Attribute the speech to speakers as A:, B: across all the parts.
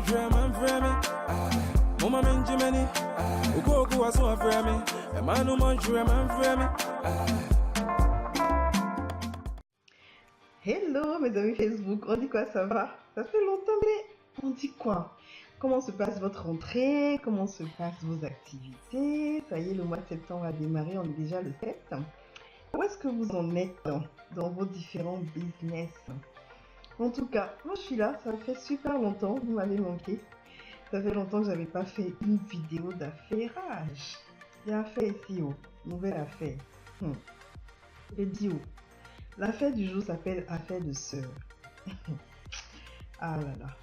A: Hello mes amis Facebook, on dit quoi, ça va? Ça fait longtemps, mais on dit quoi? Comment se passe votre rentrée? Comment se passent vos activités? Ça y est, le mois de septembre a démarré, on est déjà le 7. Où est-ce que vous en êtes dans vos différents business? En tout cas, moi je suis là, ça fait super longtemps, vous m'avez manqué. Ça fait longtemps que j'avais pas fait une vidéo d'affairage. Il y a affaire ici, nouvelle affaire. Le duo. L'affaire du jour s'appelle affaire de sœur. Ah là là.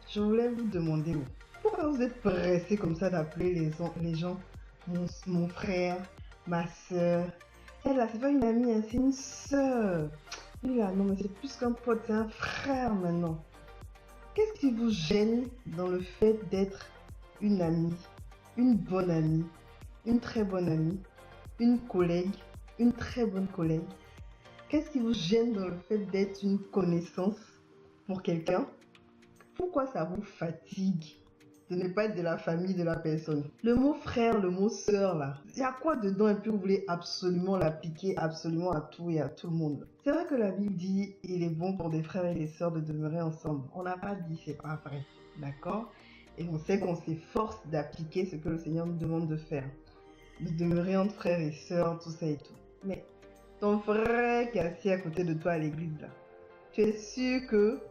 A: Je voulais vous demander, pourquoi vous êtes pressés comme ça d'appeler les gens mon frère, ma sœur. Elle là, c'est pas une amie, hein, c'est une sœur. Lui là, non mais c'est plus qu'un pote, c'est un frère maintenant. Qu'est-ce qui vous gêne dans le fait d'être une amie, une bonne amie, une très bonne amie, une collègue, une très bonne collègue? Qu'est-ce qui vous gêne dans le fait d'être une connaissance pour quelqu'un? Pourquoi ça vous fatigue de ne pas être de la famille de la personne? Le mot frère, le mot sœur là, il y a quoi dedans et puis vous voulez absolument l'appliquer absolument à tout et à tout le monde? C'est vrai que la Bible dit il est bon pour des frères et des sœurs de demeurer ensemble. On n'a pas dit c'est pas vrai, d'accord? Et on sait qu'on s'efforce d'appliquer ce que le Seigneur nous demande de faire. De demeurer entre frères et sœurs, tout ça et tout. Mais ton frère qui est assis à côté de toi à l'église là, tu es sûr que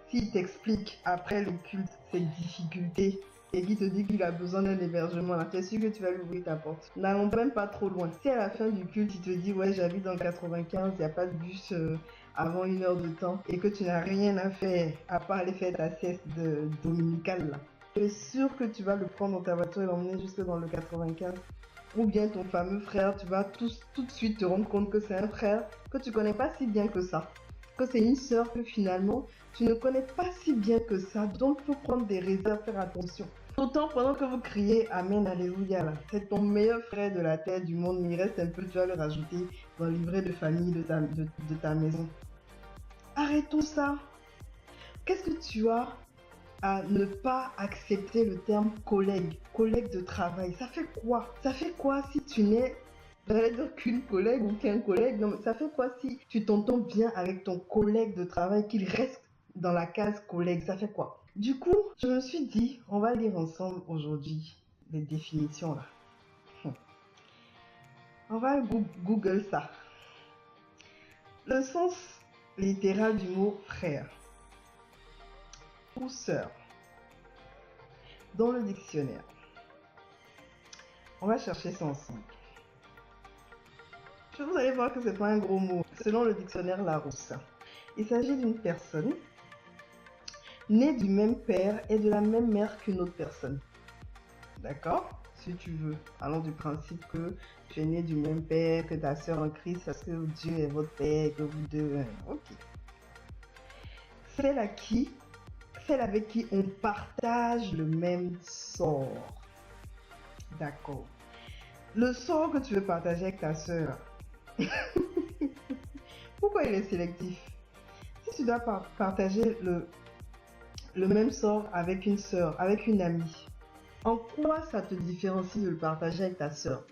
A: s'il t'explique après le culte ses difficultés et qu'il te dit qu'il a besoin d'un hébergement là, tu es sûr que tu vas lui ouvrir ta porte? N'allons même pas trop loin. Si à la fin du culte il te dit ouais j'habite dans 95, il n'y a pas de bus avant 1 heure de temps et que tu n'as rien à faire à part aller faire ta sieste dominicale là, tu es sûr que tu vas le prendre dans ta voiture et l'emmener jusque dans le 95? Ou bien ton fameux frère, tu vas tout de suite te rendre compte que c'est un frère que tu connais pas si bien que ça. Que c'est une sœur que finalement tu ne connais pas si bien que ça. Donc il faut prendre des réserves, faire attention. Autant pendant que vous criez Amen, Alléluia là, c'est ton meilleur frère de la terre, du monde, mais il reste un peu, tu vas le rajouter dans le livret de famille de ta maison. Arrêtons ça. Qu'est-ce que tu as à ne pas accepter le terme collègue de travail? Ça fait quoi? Ça fait quoi si tu n'es, j'allais dire qu'une collègue ou qu'un collègue, non mais ça fait quoi si tu t'entends bien avec ton collègue de travail, qu'il reste dans la case collègue? Ça fait quoi? Du coup, je me suis dit, on va lire ensemble aujourd'hui les définitions là. On va Google ça. Le sens littéral du mot frère ou sœur dans le dictionnaire. On va chercher ça ensemble. Vous allez voir que c'est pas un gros mot. Selon le dictionnaire Larousse, il s'agit d'une personne née du même père et de la même mère qu'une autre personne. D'accord? Si tu veux, allons du principe que tu es né du même père que ta sœur en Christ, parce que Dieu est votre père et que vous deux. Ok. Celle avec qui on partage le même sort. D'accord. Le sort que tu veux partager avec ta sœur. Pourquoi il est sélectif? Si tu dois partager le même sort avec une sœur, avec une amie, en quoi ça te différencie de le partager avec ta sœur?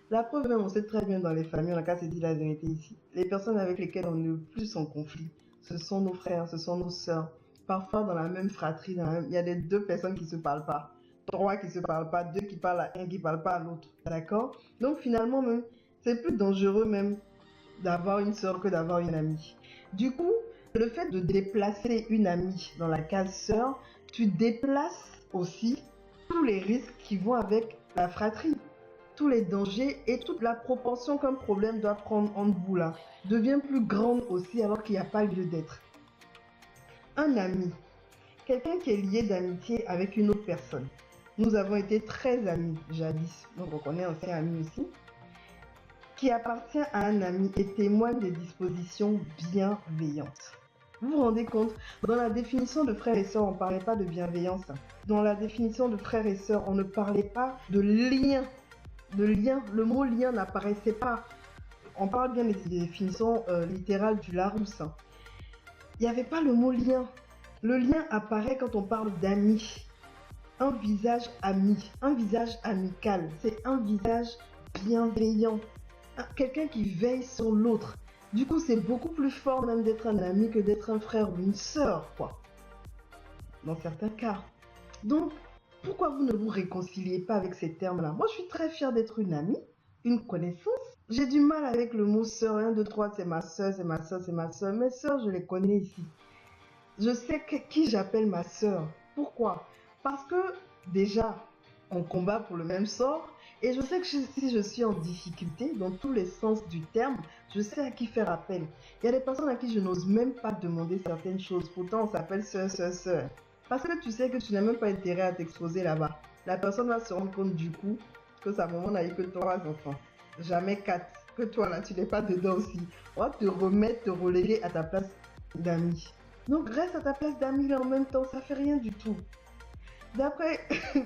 A: La preuve même, on sait très bien dans les familles, on n'a qu'à se dire la vérité ici. Les personnes avec lesquelles on est le plus en conflit, ce sont nos frères, ce sont nos sœurs. Parfois dans la même fratrie, il y a des 2 personnes qui se parlent pas, 3 qui se parlent pas, 2 qui parlent à un qui parle pas à l'autre. D'accord? Donc finalement même, c'est plus dangereux même d'avoir une sœur que d'avoir une amie. Du coup, le fait de déplacer une amie dans la case sœur, tu déplaces aussi tous les risques qui vont avec la fratrie. Tous les dangers et toute la proportion qu'un problème doit prendre en vous là devient plus grande aussi alors qu'il n'y a pas lieu d'être. Un ami, quelqu'un qui est lié d'amitié avec une autre personne. Nous avons été très amis jadis, donc on connaît ancien ami aussi, qui appartient à un ami et témoigne des dispositions bienveillantes. Vous vous rendez compte? Dans la définition de frères et sœurs, on ne parlait pas de bienveillance. Dans la définition de frères et sœurs, on ne parlait pas de lien. Le mot lien n'apparaissait pas. On parle bien des définitions littérales du Larousse. Il n'y avait pas le mot lien. Le lien apparaît quand on parle d'amis. Un visage ami, un visage amical, c'est un visage bienveillant. Quelqu'un qui veille sur l'autre. Du coup, c'est beaucoup plus fort même d'être un ami que d'être un frère ou une sœur, quoi. Dans certains cas. Donc, pourquoi vous ne vous réconciliez pas avec ces termes-là? Moi, je suis très fière d'être une amie, une connaissance. J'ai du mal avec le mot sœur. 1, 2, 3, c'est ma sœur, c'est ma sœur, c'est ma sœur. Mes sœurs, je les connais ici. Je sais qui j'appelle ma sœur. Pourquoi? Parce que déjà, on combat pour le même sort. Et je sais que si je suis en difficulté, dans tous les sens du terme, je sais à qui faire appel. Il y a des personnes à qui je n'ose même pas demander certaines choses. Pourtant, on s'appelle sœur, sœur, sœur. Parce que tu sais que tu n'as même pas intérêt à t'exposer là-bas. La personne va se rendre compte du coup que sa maman n'a eu que 3 enfants. Jamais 4. Que toi là, tu n'es pas dedans aussi. On va te remettre, te reléguer à ta place d'ami. Donc reste à ta place d'ami là en même temps, ça fait rien du tout. D'après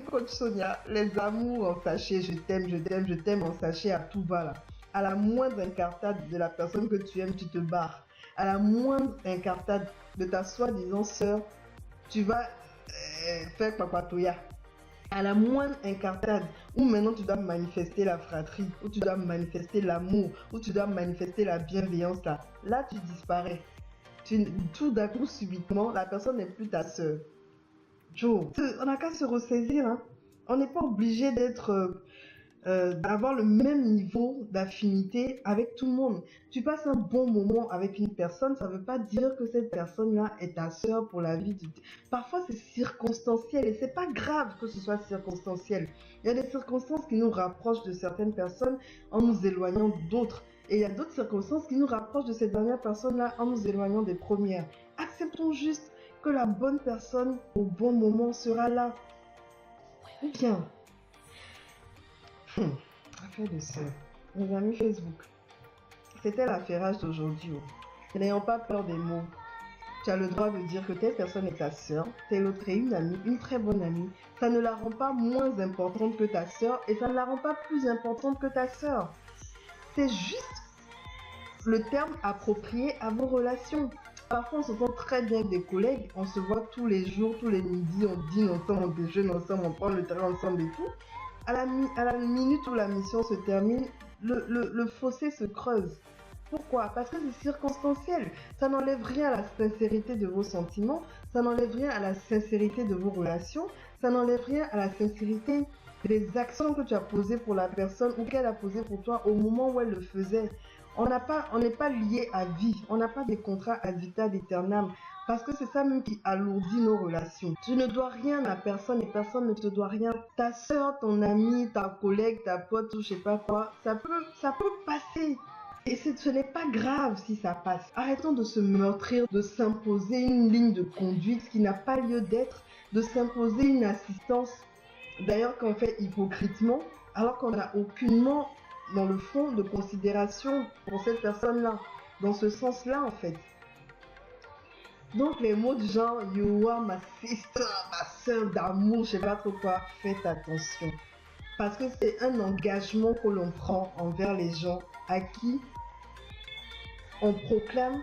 A: coach Sonia, les amours en sachet, je t'aime en sachet à tout va là. À la moindre incartade de la personne que tu aimes, tu te barres. À la moindre incartade de ta soi-disant sœur, tu vas faire papatoya. À la moindre incartade où maintenant tu dois manifester la fratrie, où tu dois manifester l'amour, où tu dois manifester la bienveillance là tu disparais. Tout d'un coup, subitement, la personne n'est plus ta sœur. Joe, on n'a qu'à se ressaisir. Hein. On n'est pas obligé d'avoir le même niveau d'affinité avec tout le monde. Tu passes un bon moment avec une personne, ça ne veut pas dire que cette personne-là est ta sœur pour la vie. Parfois, c'est circonstanciel et c'est pas grave que ce soit circonstanciel. Il y a des circonstances qui nous rapprochent de certaines personnes en nous éloignant d'autres. Et il y a d'autres circonstances qui nous rapprochent de ces dernières personnes-là en nous éloignant des premières. Acceptons juste que la bonne personne au bon moment sera là. Ou bien, affaire de sœur. Mes amis Facebook, c'était l'affairage d'aujourd'hui. N'ayons pas peur des mots. Tu as le droit de dire que telle personne est ta sœur, telle autre est une amie, une très bonne amie. Ça ne la rend pas moins importante que ta sœur et ça ne la rend pas plus importante que ta sœur. C'est juste le terme approprié à vos relations. Parfois, on se sent très bien avec des collègues, on se voit tous les jours, tous les midis, on dîne ensemble, on déjeune ensemble, on prend le train ensemble et tout. À la minute où la mission se termine, le fossé se creuse. Pourquoi? Parce que c'est circonstanciel. Ça n'enlève rien à la sincérité de vos sentiments, ça n'enlève rien à la sincérité de vos relations, ça n'enlève rien à la sincérité des actions que tu as posées pour la personne ou qu'elle a posées pour toi au moment où elle le faisait. On n'est pas lié à vie, on n'a pas des contrats ad vitam aeternam parce que c'est ça même qui alourdit nos relations. Tu ne dois rien à personne et personne ne te doit rien. Ta soeur, ton ami, ta collègue, ta pote ou je sais pas quoi, ça peut passer. Et ce n'est pas grave si ça passe. Arrêtons de se meurtrir, de s'imposer une ligne de conduite qui n'a pas lieu d'être, de s'imposer une assistance, d'ailleurs qu'on fait hypocritement, alors qu'on n'a aucunement dans le fond de considération pour cette personne-là, dans ce sens-là en fait. Donc les mots du genre you are my sister, ma soeur d'amour, je sais pas trop quoi, faites attention. Parce que c'est un engagement que l'on prend envers les gens à qui on proclame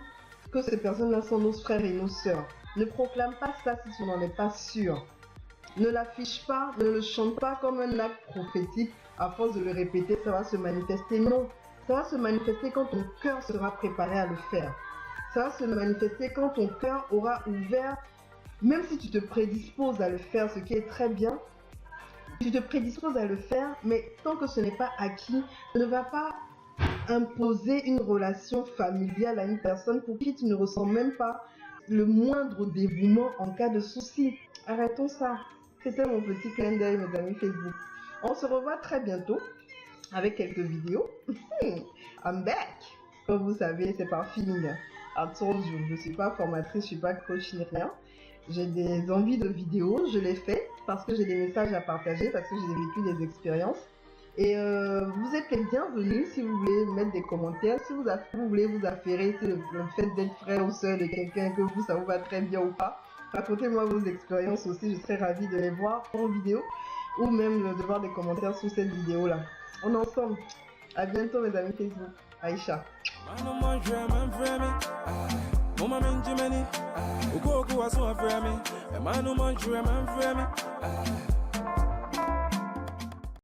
A: que ces personnes-là sont nos frères et nos sœurs. Ne proclame pas ça si tu n'en es pas sûr. Ne l'affiche pas, ne le chante pas comme un acte prophétique. À force de le répéter, ça va se manifester. Non, ça va se manifester quand ton cœur sera préparé à le faire. Ça va se manifester quand ton cœur aura ouvert, même si tu te prédisposes à le faire, ce qui est très bien. Tu te prédisposes à le faire, mais tant que ce n'est pas acquis, ne va pas imposer une relation familiale à une personne pour qui tu ne ressens même pas le moindre dévouement en cas de souci. Arrêtons ça. C'était mon petit clin d'œil, mes amis Facebook. On se revoit très bientôt avec quelques vidéos. I'm back. Comme vous savez, c'est par feeling. I told you, je ne suis pas formatrice, je ne suis pas coach ni rien. J'ai des envies de vidéos, je les fais parce que j'ai des messages à partager, parce que j'ai vécu des expériences. Et vous êtes les bienvenus si vous voulez mettre des commentaires, si vous voulez vous affairer, si le fait d'être frère ou soeur de quelqu'un que vous, ça vous va très bien ou pas. Racontez-moi vos expériences aussi, je serais ravie de les voir en vidéo ou même de voir des commentaires sous cette vidéo-là. On est ensemble. À bientôt mes amis Facebook. Aïcha.
B: Ugo was one for me. A man who wants you, a man for me.